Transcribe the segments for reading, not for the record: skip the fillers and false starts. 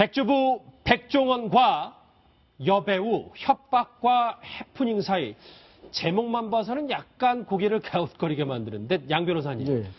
백주부 백종원과 여배우 협박과 해프닝 사이 제목만 봐서는 약간 고개를 갸웃거리게 만드는데 양 변호사님. 네.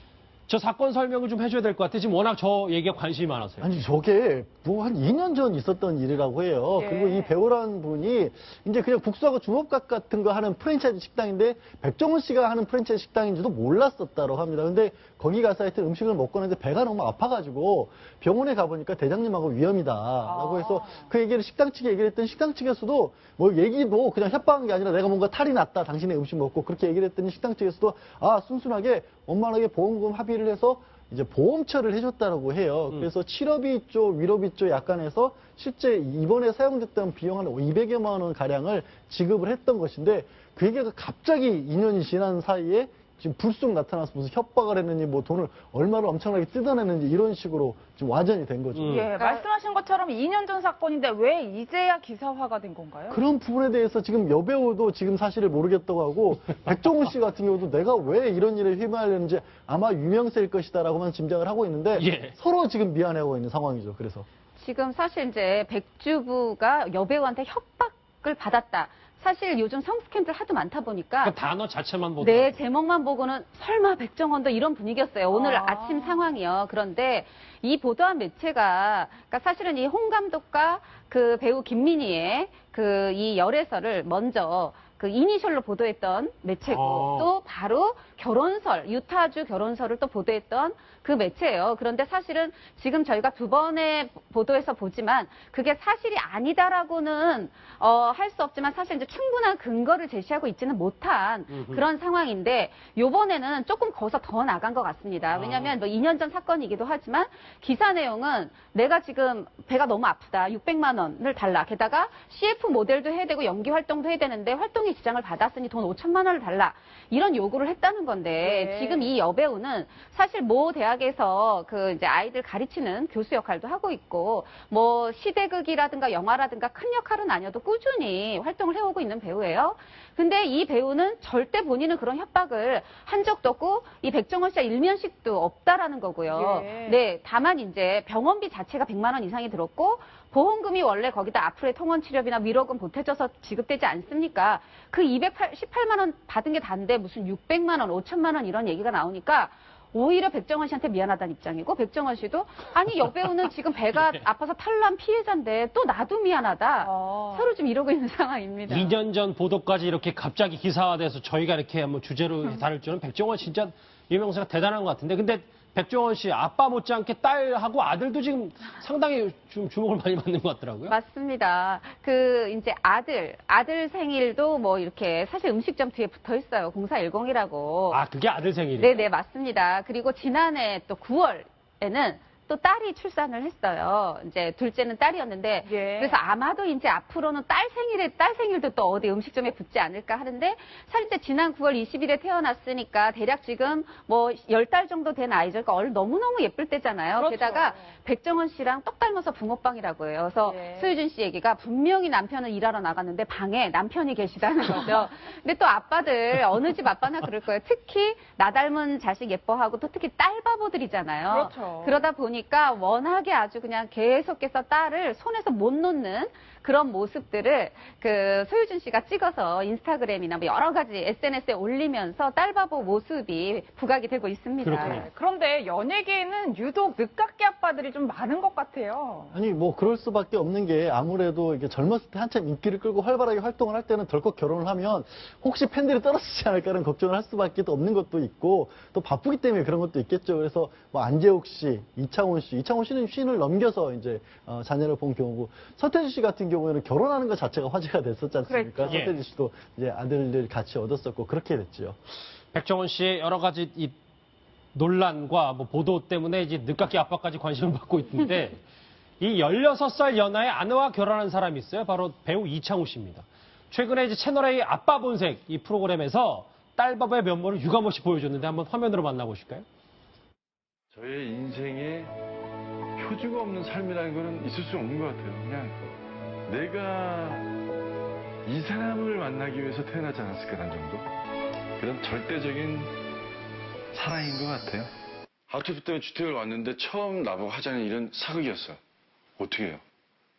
저 사건 설명을 좀 해줘야 될 것 같아요. 지금 워낙 저 얘기에 관심이 많아서요. 아니, 저게 뭐 한 2년 전 있었던 일이라고 해요. 예. 그리고 이 배우라는 분이 이제 그냥 국수하고 주먹밥 같은 거 하는 프랜차이즈 식당인데 백종원 씨가 하는 프랜차이즈 식당인지도 몰랐었다고 합니다. 근데 거기 가서 하여튼 음식을 먹고 있는데 배가 너무 아파가지고 병원에 가보니까 대장님하고 위험이다라고 해서 그 얘기를 식당 측에 얘기를 했더니 식당 측에서도 뭐 얘기도 그냥 협박한 게 아니라 내가 뭔가 탈이 났다. 당신의 음식 먹고 그렇게 얘기를 했더니 식당 측에서도 순순하게 원만하게 보험금 합의를 해서 이제 보험처를 해줬다고 해요. 그래서 7업이 쪽, 위로비 쪽 약간해서 실제 이번에 사용됐던 비용 한 200여만 원 가량을 지급을 했던 것인데 그 얘기가 갑자기 2년이 지난 사이에 지금 불쑥 나타나서 무슨 협박을 했는지 뭐 돈을 얼마를 엄청나게 뜯어냈는지 이런 식으로 지금 와전이 된 거죠. 예, 말씀하신 것처럼 2년 전 사건인데 왜 이제야 기사화가 된 건가요? 그런 부분에 대해서 지금 여배우도 지금 사실을 모르겠다고 하고 백종원 씨 같은 경우도 내가 왜 이런 일에 휘말렸는지 아마 유명세일 것이다라고만 짐작을 하고 있는데 예. 서로 지금 미안해하고 있는 상황이죠. 그래서 지금 사실 이제 백주부가 여배우한테 협박을 받았다. 사실 요즘 성스캔들 하도 많다 보니까 그 단어 자체만 보고. 네, 제목만 보고는 설마 백종원도 이런 분위기였어요. 오늘 아침 상황이요. 그런데 이 보도한 매체가 그러니까 사실은 이 홍 감독과 그 배우 김민희의 그 이 열애설을 먼저 그 이니셜로 보도했던 매체고 또 바로 결혼설, 유타주 결혼설을 또 보도했던 그 매체예요. 그런데 사실은 지금 저희가 두 번의 보도에서 보지만 그게 사실이 아니다라고는 할 수 없지만 사실 이제 충분한 근거를 제시하고 있지는 못한 그런 상황인데 요번에는 조금 거기서 더 나간 것 같습니다. 왜냐하면 뭐 2년 전 사건이기도 하지만 기사 내용은 내가 지금 배가 너무 아프다. 600만 원을 달라. 게다가 CF 모델도 해야 되고 연기 활동도 해야 되는데 활동의 지장을 받았으니 돈 5천만 원을 달라. 이런 요구를 했다는 건데 지금 이 여배우는 사실 모 대학에서 그 이제 아이들 가르치는 교수 역할도 하고 있고 뭐 시대극이라든가 영화라든가 큰 역할은 아니어도 꾸준히 활동을 해오고 있는 배우예요. 근데 이 배우는 절대 본인은 그런 협박을 한 적도 없고 이 백종원 씨와 일면식도 없다라는 거고요. 예. 네, 다만 이제 병원비 자체가 100만 원 이상이 들었고 보험금이 원래 거기다 앞으로의 통원 치료비나 위로금 보태줘서 지급되지 않습니까? 그 218만 원 받은 게 단데 무슨 600만 원, 5천만 원 이런 얘기가 나오니까 오히려 백종원 씨한테 미안하다는 입장이고 백종원 씨도 아니 여배우는 지금 배가 아파서 탈난 피해자인데 또 나도 미안하다. 서로 좀 이러고 있는 상황입니다. 2년 전 보도까지 이렇게 갑자기 기사화돼서 저희가 이렇게 뭐 주제로 다룰 줄은 백종원 진짜 유명세가 대단한 것 같은데 근데 백종원 씨 아빠 못지않게 딸하고 아들도 지금 상당히 좀 주목을 많이 받는 것 같더라고요. 맞습니다. 그 이제 아들 생일도 뭐 이렇게 사실 음식점 뒤에 붙어 있어요. 0410이라고. 아, 그게 아들 생일이에요? 네네, 맞습니다. 그리고 지난해 또 9월에는 또 딸이 출산을 했어요. 이제 둘째는 딸이었는데 그래서 아마도 이제 앞으로는 딸 생일도 또 어디 음식점에 붙지 않을까 하는데 사실 이제 지난 9월 20일에 태어났으니까 대략 지금 뭐 10달 정도 된 아이죠. 그러니까 너무너무 예쁠 때잖아요. 그렇죠. 게다가 백종원 씨랑 똑 닮아서 붕어빵이라고 해요. 그래서 소유준 씨 얘기가 분명히 남편은 일하러 나갔는데 방에 남편이 계시다는 거죠. 근데 또 아빠들 어느 집 아빠나 그럴 거예요. 특히 나 닮은 자식 예뻐하고 또 특히 딸 바보들이잖아요. 그렇죠. 그러다 보니까 워낙에 아주 그냥 계속해서 딸을 손에서 못 놓는 그런 모습들을 그 소유준 씨가 찍어서 인스타그램이나 뭐 여러 가지 SNS에 올리면서 딸바보 모습이 부각이 되고 있습니다. 그렇군요. 그런데 연예계에는 유독 늦깎이 아빠들이 좀 많은 것 같아요. 아니 뭐 그럴 수밖에 없는 게 아무래도 이게 젊었을 때 한참 인기를 끌고 활발하게 활동을 할 때는 덜컥 결혼을 하면 혹시 팬들이 떨어지지 않을까라는 걱정을 할 수밖에 없는 것도 있고 또 바쁘기 때문에 그런 것도 있겠죠. 그래서 뭐 안재욱 씨, 이창훈 씨는 쉰을 넘겨서 이제 자녀를 본 경우고 서태지 씨 같은 경우에는 결혼하는 것 자체가 화제가 됐었지 않습니까? 그랬죠. 서태지 씨도 이제 아들들 같이 얻었었고 그렇게 됐죠. 백종원 씨의 여러 가지 이 논란과 뭐 보도 때문에 이제 늦깎이 아빠까지 관심을 받고 있는데 이 16살 연하의 아내와 결혼한 사람이 있어요. 바로 배우 이창우 씨입니다. 최근에 이제 채널A 아빠 본색 이 프로그램에서 딸바보의 면모를 유감없이 보여줬는데 한번 화면으로 만나보실까요? 저의 인생에 표주가 없는 삶이라는 거는 있을 수 없는 것 같아요. 그냥 내가 이 사람을 만나기 위해서 태어나지 않았을까라는 정도? 그런 절대적인 사랑인 것 같아요. 하우투프 때문에 주택을 왔는데 처음 나보고 하자는 일은 사극이었어요. 어떻게 해요?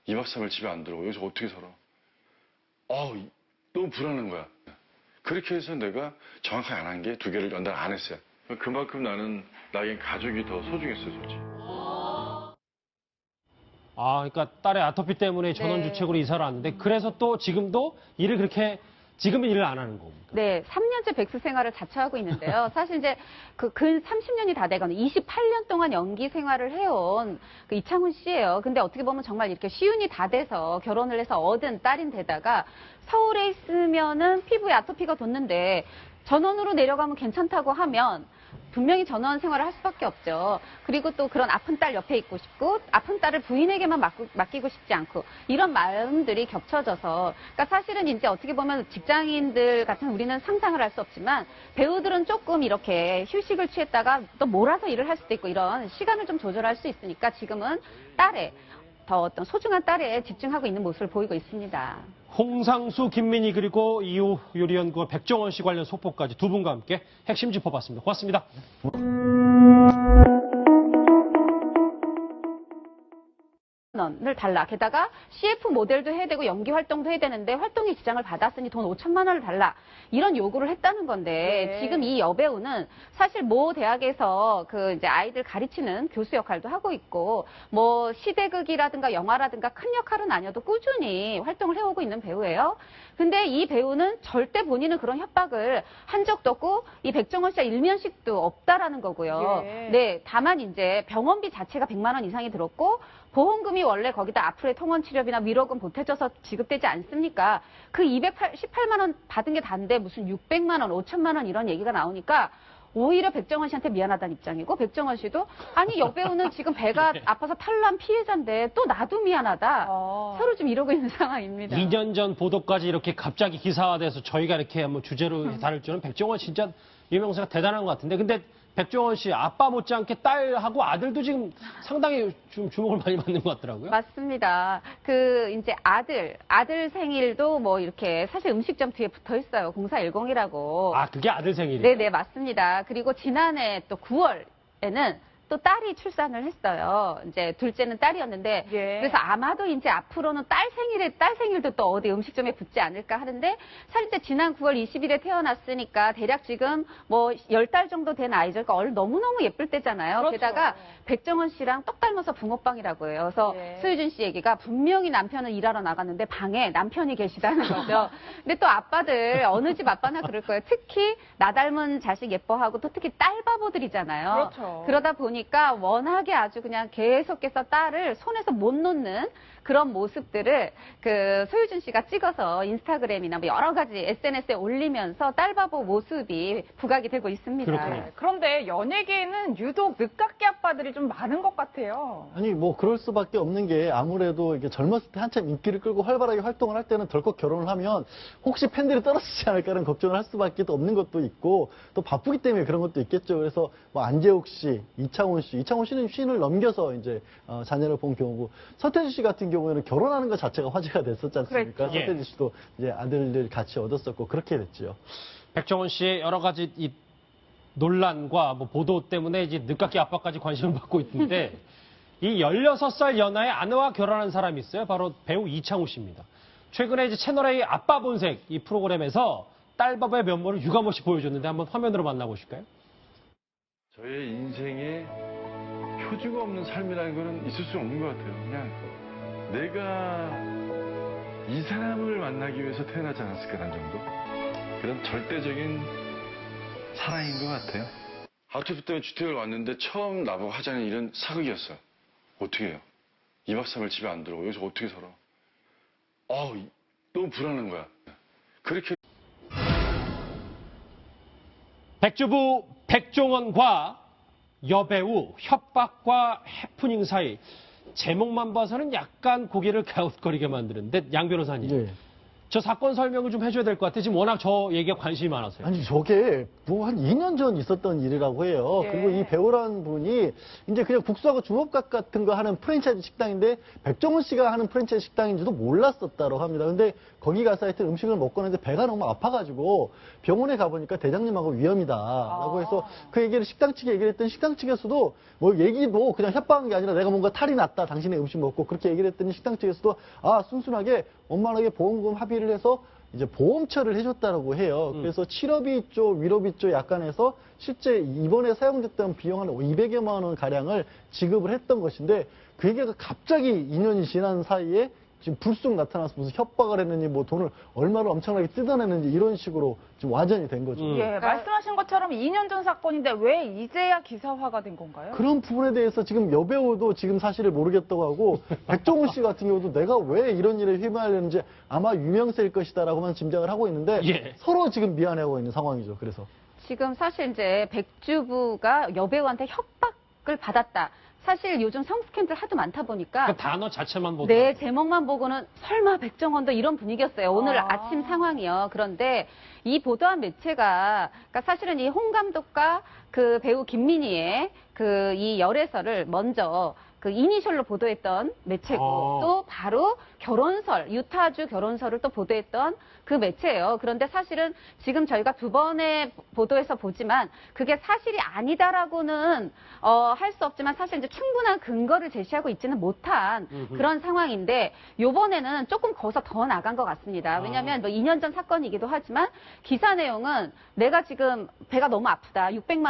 2박 3일 집에 안 들어오고 여기서 어떻게 살아? 너무 불안한 거야. 그렇게 해서 내가 정확하게 안 한 게 2개를 연달 안 했어요. 그만큼 나에겐 가족이 더 소중했어요, 솔직히. 그러니까 딸의 아토피 때문에 전원주택으로 이사를 왔는데 그래서 또 지금도 일을 그렇게 지금은 일을 안 하는 겁니다. 네, 3년째 백수 생활을 자처하고 있는데요. 사실 이제 근 30년이 다 돼가는 28년 동안 연기 생활을 해온 그 이창훈 씨예요. 근데 어떻게 보면 정말 이렇게 시운이 다 돼서 결혼을 해서 얻은 딸인데다가 서울에 있으면은 피부에 아토피가 돋는데 전원으로 내려가면 괜찮다고 하면 분명히 전원 생활을 할 수밖에 없죠. 그리고 또 그런 아픈 딸 옆에 있고 싶고 아픈 딸을 부인에게만 맡기고 싶지 않고 이런 마음들이 겹쳐져서 그러니까 사실은 이제 어떻게 보면 직장인들 같은 우리는 상상을 할 수 없지만 배우들은 조금 이렇게 휴식을 취했다가 또 몰아서 일을 할 수도 있고 이런 시간을 좀 조절할 수 있으니까 지금은 딸에 더 어떤 소중한 딸에 집중하고 있는 모습을 보이고 있습니다. 홍상수, 김민희 그리고 이후 요리연구원 백종원 씨 관련 속보까지 두 분과 함께 핵심 짚어봤습니다. 고맙습니다. 원을 달라. 게다가 CF 모델도 해야 되고 연기 활동도 해야 되는데 활동에 지장을 받았으니 돈 5천만 원을 달라. 이런 요구를 했다는 건데 네. 지금 이 여배우는 사실 모 대학에서 그 이제 아이들 가르치는 교수 역할도 하고 있고 뭐 시대극이라든가 영화라든가 큰 역할은 아니어도 꾸준히 활동을 해오고 있는 배우예요. 근데 이 배우는 절대 본인은 그런 협박을 한 적도 없고 이 백종원 씨와 일면식도 없다라는 거고요. 예. 네, 다만 이제 병원비 자체가 100만 원 이상이 들었고 보험금이 원래 거기다 앞으로의 통원 치료비나 위로금 보태줘서 지급되지 않습니까? 그 218만 원 받은 게 단데 무슨 600만 원, 5천만 원 이런 얘기가 나오니까 오히려 백종원 씨한테 미안하다는 입장이고 백종원 씨도 아니 여배우는 지금 배가 아파서 탈란 피해자인데 또 나도 미안하다. 서로 좀 이러고 있는 상황입니다. 2년 전 보도까지 이렇게 갑자기 기사화돼서 저희가 이렇게 한번 주제로 다룰 줄은 백종원 씨 진짜 유명세가 대단한 것 같은데 근데 백종원 씨 아빠 못지않게 딸하고 아들도 지금 상당히 좀 주목을 많이 받는 것 같더라고요. 맞습니다. 그 이제 아들 생일도 뭐 이렇게 사실 음식점 뒤에 붙어 있어요. 0410이라고. 그게 아들 생일이에요? 네네, 맞습니다. 그리고 지난해 또 9월에는 또 딸이 출산을 했어요. 이제 둘째는 딸이었는데 예. 그래서 아마도 이제 앞으로는 딸 생일도 또 어디 음식점에 붙지 않을까 하는데 사실 이제 지난 9월 20일에 태어났으니까 대략 지금 뭐 10달 정도 된 아이죠. 그러니까 너무너무 예쁠 때잖아요. 그렇죠. 게다가 백종원 씨랑 똑 닮아서 붕어빵이라고 해요. 그래서 예. 소유준 씨 얘기가 분명히 남편은 일하러 나갔는데 방에 남편이 계시다는 거죠. 근데 또 아빠들 어느 집 아빠나 그럴 거예요. 특히 나 닮은 자식 예뻐하고 또 특히 딸 바보들이잖아요. 그렇죠. 그러다 보니까 워낙에 아주 그냥 계속해서 딸을 손에서 못 놓는 그런 모습들을 그 소유준 씨가 찍어서 인스타그램이나 뭐 여러 가지 SNS에 올리면서 딸 바보 모습이 부각이 되고 있습니다. 그렇군요. 네. 그런데 연예계에는 유독 늦깎이 아빠들이 좀 많은 것 같아요. 아니 뭐 그럴 수밖에 없는 게 아무래도 이게 젊었을 때 한참 인기를 끌고 활발하게 활동을 할 때는 덜컥 결혼을 하면 혹시 팬들이 떨어지지 않을까라는 걱정을 할 수밖에 없는 것도 있고 또 바쁘기 때문에 그런 것도 있겠죠. 그래서 뭐 안재욱 씨, 이창훈 씨는 쉰을 넘겨서 이제 자녀를 본 경우고 서태지 씨 같은 경우에는 결혼하는 것 자체가 화제가 됐었지 않습니까? 그랬죠. 서태지 씨도 이제 아들들 같이 얻었었고 그렇게 됐죠. 백종원 씨의 여러 가지 이 논란과 뭐 보도 때문에 이제 늦깎이 아빠까지 관심을 받고 있는데 이 16살 연하의 아내와 결혼한 사람이 있어요. 바로 배우 이창우 씨입니다. 최근에 이제 채널A 아빠 본색 이 프로그램에서 딸바보의 면모를 유감없이 보여줬는데 한번 화면으로 만나보실까요? 저의 인생에 표주가 없는 삶이라는 거는 있을 수 없는 것 같아요. 그냥 내가 이 사람을 만나기 위해서 태어나지 않았을까라는 정도? 그런 절대적인 사랑인 것 같아요. 아토피 때문에 주택을 왔는데 처음 나보고 하자는 일은 사극이었어요. 어떻게 해요? 2박 3일 집에 안 들어오고 여기서 어떻게 살아? 너무 불안한 거야. 그렇게 백주부 백종원과 여배우 협박과 해프닝 사이 제목만 봐서는 약간 고개를 갸웃거리게 만드는데 양 변호사님 예. 저 사건 설명을 좀 해줘야 될 것 같아요. 지금 워낙 저 얘기에 관심이 많아서요. 아니 저게 뭐 한 2년 전 있었던 일이라고 해요. 예. 그리고 이 배우라는 분이 이제 그냥 국수하고 주먹밥 같은 거 하는 프랜차이즈 식당인데 백종원 씨가 하는 프랜차이즈 식당인지도 몰랐었다고 합니다. 근데 거기 가서 하여튼 음식을 먹고 나서 배가 너무 아파가지고 병원에 가보니까 대장님하고 위험이다라고 해서 그 얘기를 식당 측에 얘기를 했더니 식당 측에서도 뭐 얘기도 그냥 협박한 게 아니라 내가 뭔가 탈이 났다 당신의 음식 먹고 그렇게 얘기를 했더니 식당 측에서도 순순하게 원만하게 보험금 합의를 해서 이제 보험처를 해줬다라고 해요. 그래서 치료비 쪽, 위로비 쪽 약간 해서 실제 이번에 사용됐던 비용 한 200여만 원 가량을 지급을 했던 것인데 그 얘기가 갑자기 2년이 지난 사이에 지금 불쑥 나타나서 무슨 협박을 했는지 뭐 돈을 얼마를 엄청나게 뜯어냈는지 이런 식으로 지금 와전이 된 거죠. 예, 말씀하신 것처럼 2년 전 사건인데 왜 이제야 기사화가 된 건가요? 그런 부분에 대해서 지금 여배우도 지금 사실을 모르겠다고 하고 백종원 씨 같은 경우도 내가 왜 이런 일에 휘말렸는지 아마 유명세일 것이다라고만 짐작을 하고 있는데 예. 서로 지금 미안해하고 있는 상황이죠. 그래서 지금 사실 이제 백주부가 여배우한테 협박을 받았다. 사실 요즘 성스캔들 하도 많다 보니까 그 단어 자체만 보도 네, 제목만 보고는 설마 백정원도 이런 분위기였어요. 오늘 아. 아침 상황이요. 그런데 이 보도한 매체가 그러니까 사실은 이 홍 감독과 그 배우 김민희의 그 이 열애설을 먼저 그 이니셜로 보도했던 매체고 또 바로 결혼설, 유타주 결혼설을 또 보도했던 그 매체예요. 그런데 사실은 지금 저희가 두 번의 보도에서 보지만 그게 사실이 아니다라고는 할 수 없지만 사실 이제 충분한 근거를 제시하고 있지는 못한 그런 상황인데 요번에는 조금 거기서 더 나간 것 같습니다. 왜냐하면 뭐 2년 전 사건이기도 하지만 기사 내용은 내가 지금 배가 너무 아프다. 600만